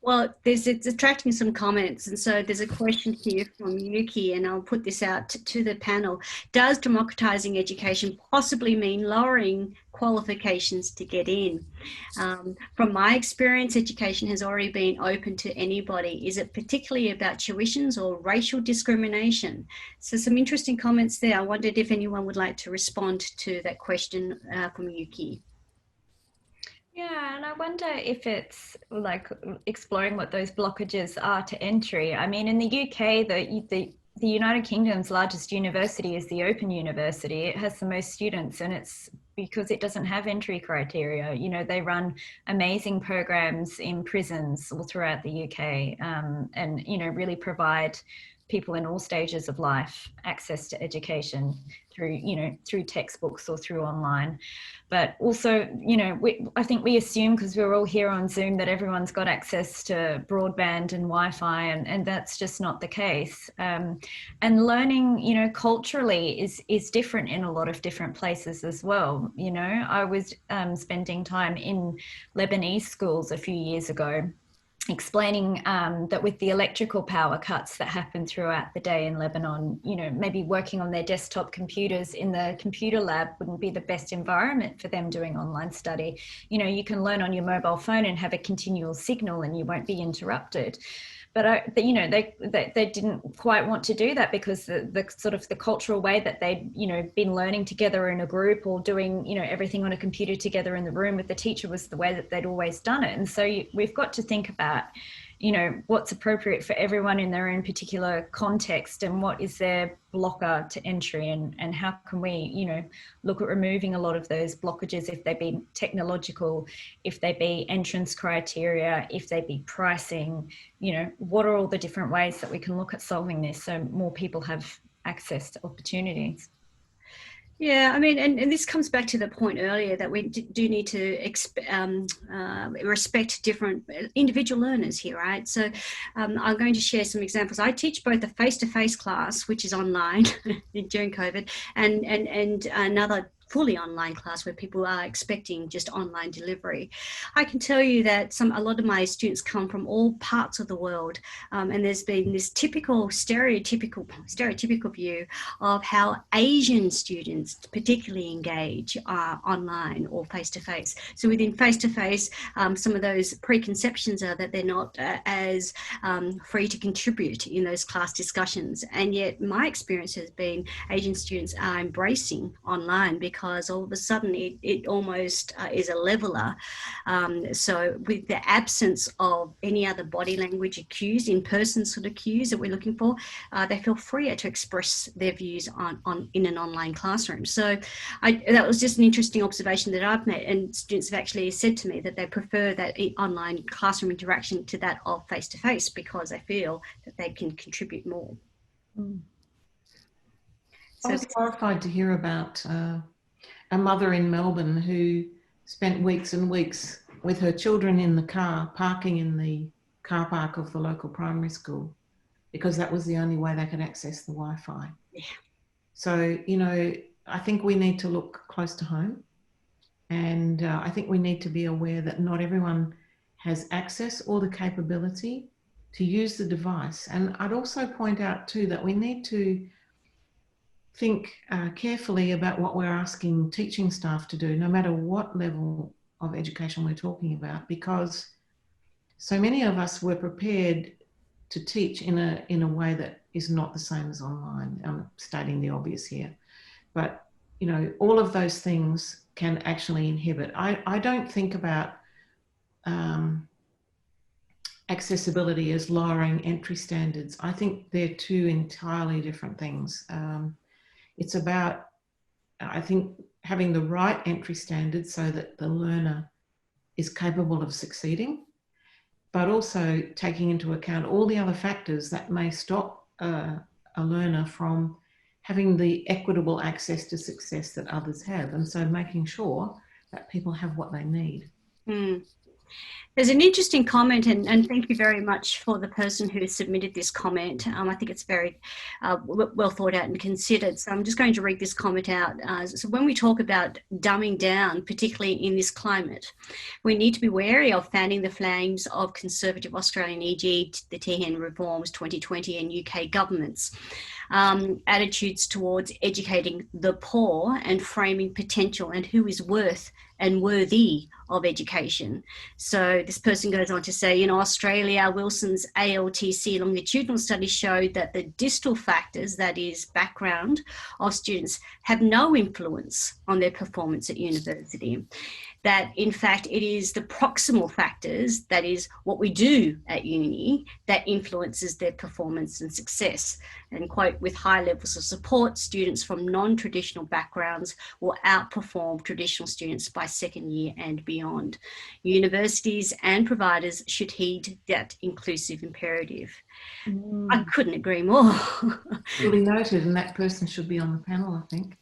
Well, it's attracting some comments, and so there's a question here from Yuki, and I'll put this out to the panel. Does democratizing education possibly mean lowering qualifications to get in? From my experience, education has already been open to anybody. Is it particularly about tuitions or racial discrimination? So some interesting comments there. I wondered if anyone would like to respond to that question from Yuki. Yeah, and I wonder if it's like exploring what those blockages are to entry. I mean, in the UK, the United Kingdom's largest university is the Open University. It has the most students, and it's because it doesn't have entry criteria. You know, they run amazing programs in prisons all throughout the UK, and, you know, really provide people in all stages of life access to education through, you know, through textbooks or through online. But also, you know, I think we assume, because we're all here on Zoom, that everyone's got access to broadband and Wi-Fi, and that's just not the case. And learning, you know, culturally is different in a lot of different places as well. You know, I was spending time in Lebanese schools a few years ago, explaining that with the electrical power cuts that happen throughout the day in Lebanon, you know, maybe working on their desktop computers in the computer lab wouldn't be the best environment for them doing online study. You know, you can learn on your mobile phone and have a continual signal and you won't be interrupted. But you know, they didn't quite want to do that because the sort of the cultural way that they'd, you know, been learning together in a group or doing, you know, everything on a computer together in the room with the teacher was the way that they'd always done it. And so we've got to think about, you know, what's appropriate for everyone in their own particular context and what is their blocker to entry, and how can we, you know, look at removing a lot of those blockages, if they be technological, if they be entrance criteria, if they be pricing, you know, what are all the different ways that we can look at solving this so more people have access to opportunities? Yeah, I mean, and this comes back to the point earlier that we do need to respect different individual learners here, right? So I'm going to share some examples. I teach both a face-to-face class, which is online during COVID, and another fully online class where people are expecting just online delivery. I can tell you that a lot of my students come from all parts of the world, and there's been this stereotypical view of how Asian students particularly engage online or face-to-face. So within face-to-face, some of those preconceptions are that they're not as free to contribute in those class discussions. And yet my experience has been Asian students are embracing online because all of a sudden it almost is a leveler. So with the absence of any other body language cues, in-person sort of cues that we're looking for, they feel freer to express their views in an online classroom. So that was just an interesting observation that I've made, and students have actually said to me that they prefer that online classroom interaction to that of face-to-face because they feel that they can contribute more. I was horrified to hear about a mother in Melbourne who spent weeks and weeks with her children in the car, parking in the car park of the local primary school, because that was the only way they could access the Wi-Fi. Yeah. So, you know, I think we need to look close to home, and I think we need to be aware that not everyone has access or the capability to use the device. And I'd also point out too that we need to think carefully about what we're asking teaching staff to do, no matter what level of education we're talking about, because so many of us were prepared to teach in a way that is not the same as online. I'm stating the obvious here, but you know, all of those things can actually inhibit. I don't think about accessibility as lowering entry standards. I think they're two entirely different things. It's about, I think, having the right entry standards so that the learner is capable of succeeding, but also taking into account all the other factors that may stop a learner from having the equitable access to success that others have. And so making sure that people have what they need. Mm. There's an interesting comment, and thank you very much for the person who submitted this comment. I think it's very well thought out and considered. So I'm just going to read this comment out. So when we talk about dumbing down, particularly in this climate, we need to be wary of fanning the flames of conservative Australian, e.g. the Tehan Reforms 2020 and UK governments. Attitudes towards educating the poor and framing potential and who is worth and worthy of education. So this person goes on to say, Australia, Wilson's ALTC longitudinal study showed that the distal factors, that is background of students, have no influence on their performance at university. That in fact it is the proximal factors, that is what we do at uni, that influences their performance and success. And quote, with high levels of support, students from non-traditional backgrounds will outperform traditional students by second year and beyond. Universities and providers should heed that inclusive imperative. I couldn't agree more. Duly noted, and that person should be on the panel, I think.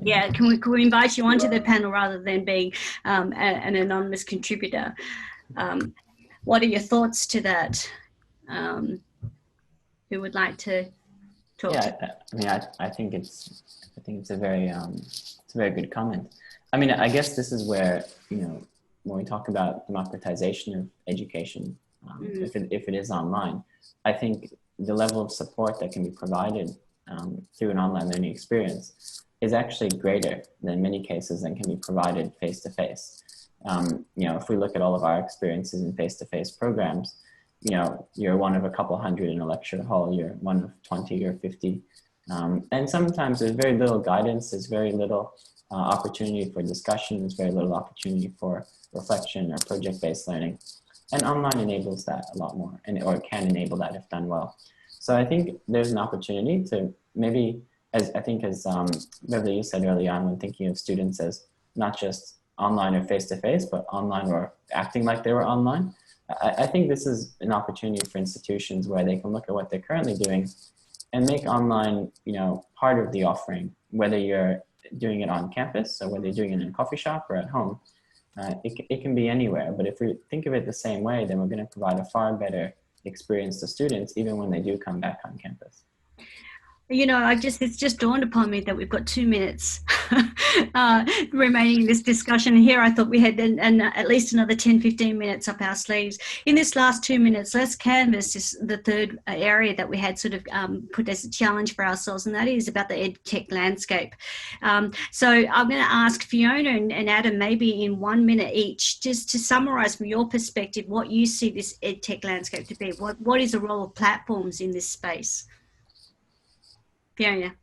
Yeah, can we invite you onto the panel rather than being an anonymous contributor? What are your thoughts to that? Who would like to talk? Yeah, I mean, I think it's a very good comment. I mean, I guess this is where, when we talk about democratization of education, if it is online, I think the level of support that can be provided through an online learning experience is actually greater than many cases than can be provided face-to-face. If we look at all of our experiences in face-to-face programs, you're one of a couple hundred in a lecture hall, you're one of 20 or 50. And sometimes there's very little guidance, there's very little opportunity for discussion, there's very little opportunity for reflection or project-based learning. And online enables that a lot more, or can enable that if done well. So I think there's an opportunity to maybe, as Beverly, you said early on, when thinking of students as not just online or face-to-face, but online or acting like they were online. I think this is an opportunity for institutions where they can look at what they're currently doing and make online, part of the offering, whether you're doing it on campus or whether you're doing it in a coffee shop or at home. It can be anywhere, but if we think of it the same way, then we're going to provide a far better experience to students, even when they do come back on campus. It's just dawned upon me that we've got 2 minutes remaining in this discussion. Here I thought we had at least another 10, 15 minutes up our sleeves. In this last 2 minutes, let's canvass the third area that we had sort of put as a challenge for ourselves, and that is about the Edtech landscape. So I'm going to ask Fiona and Adam, maybe in 1 minute each, just to summarise from your perspective what you see this Edtech landscape to be. What is the role of platforms in this space? Fiona,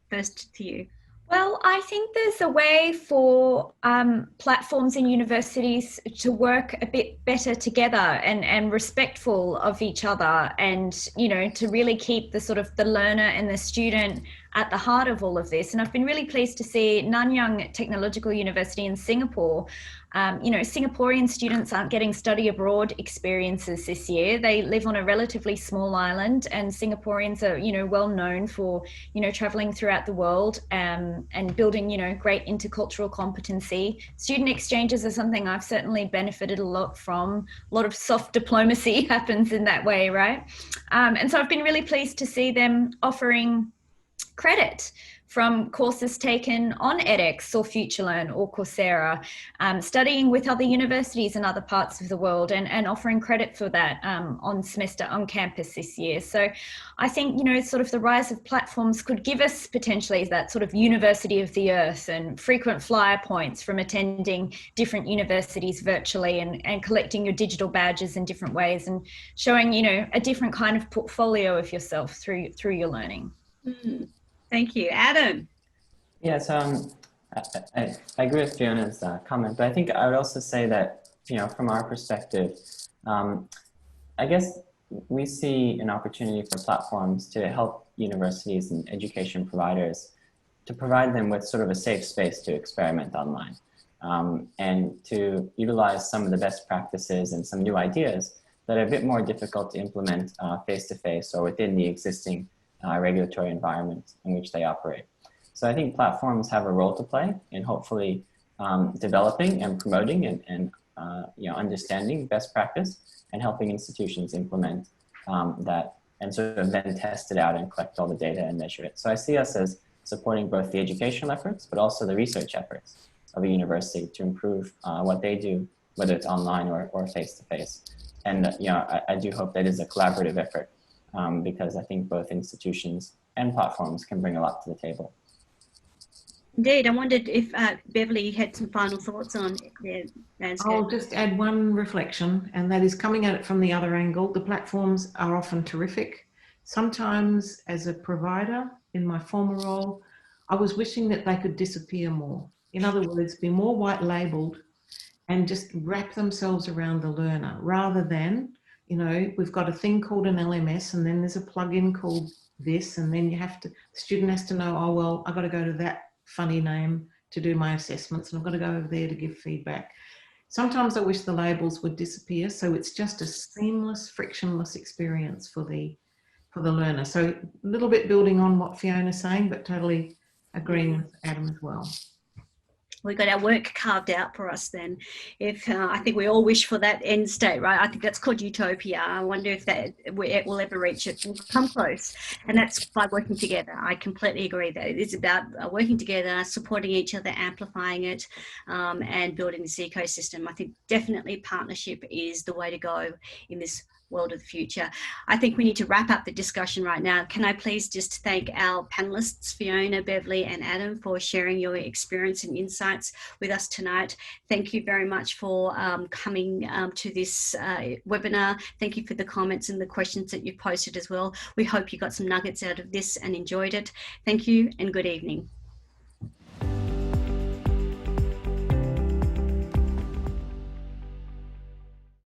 first to you. Well, I think there's a way for platforms and universities to work a bit better together and respectful of each other, and to really keep the learner and the student at the heart of all of this. And I've been really pleased to see Nanyang Technological University in Singapore. Singaporean students aren't getting study abroad experiences this year. They live on a relatively small island, and Singaporeans are, well known for, traveling throughout the world and building, great intercultural competency. Student exchanges are something I've certainly benefited a lot from. A lot of soft diplomacy happens in that way, right? And so I've been really pleased to see them offering credit from courses taken on edX or FutureLearn or Coursera, studying with other universities in other parts of the world and offering credit for that on campus this year. So I think, the rise of platforms could give us potentially that sort of university of the earth and frequent flyer points from attending different universities virtually and collecting your digital badges in different ways and showing, a different kind of portfolio of yourself through your learning. Thank you. Adam? Yeah, so I agree with Fiona's comment, but I think I would also say that, from our perspective, I guess we see an opportunity for platforms to help universities and education providers to provide them with sort of a safe space to experiment online, and to utilize some of the best practices and some new ideas that are a bit more difficult to implement face-to-face or within the existing regulatory environment in which they operate. So I think platforms have a role to play in hopefully developing and promoting and understanding best practice and helping institutions implement that and sort of then test it out and collect all the data and measure it. So I see us as supporting both the educational efforts, but also the research efforts of a university to improve what they do, whether it's online or face-to-face. And I do hope that is a collaborative effort because I think both institutions and platforms can bring a lot to the table. Indeed. I wondered if Beverly had some final thoughts on the landscape. I'll just add one reflection, and that is coming at it from the other angle. The platforms are often terrific. Sometimes as a provider in my former role, I was wishing that they could disappear more. In other words, be more white labeled and just wrap themselves around the learner rather than, we've got a thing called an LMS and then there's a plugin called this, and then the student has to know, oh, well, I've got to go to that funny name to do my assessments and I've got to go over there to give feedback. Sometimes I wish the labels would disappear so it's just a seamless, frictionless experience for the learner. So a little bit building on what Fiona's saying, but totally agreeing with Adam as well. We've got our work carved out for us then. If I think we all wish for that end state, right? I think that's called utopia. I wonder if we'll ever reach it. We'll come close, and that's by working together. I completely agree that it is about working together, supporting each other, amplifying it, and building this ecosystem. I think definitely partnership is the way to go in this world of the future. I think we need to wrap up the discussion right now. Can I please just thank our panelists, Fiona, Beverly and Adam, for sharing your experience and insights with us tonight. Thank you very much for coming to this webinar. Thank you for the comments and the questions that you posted as well. We hope you got some nuggets out of this and enjoyed it. Thank you and good evening.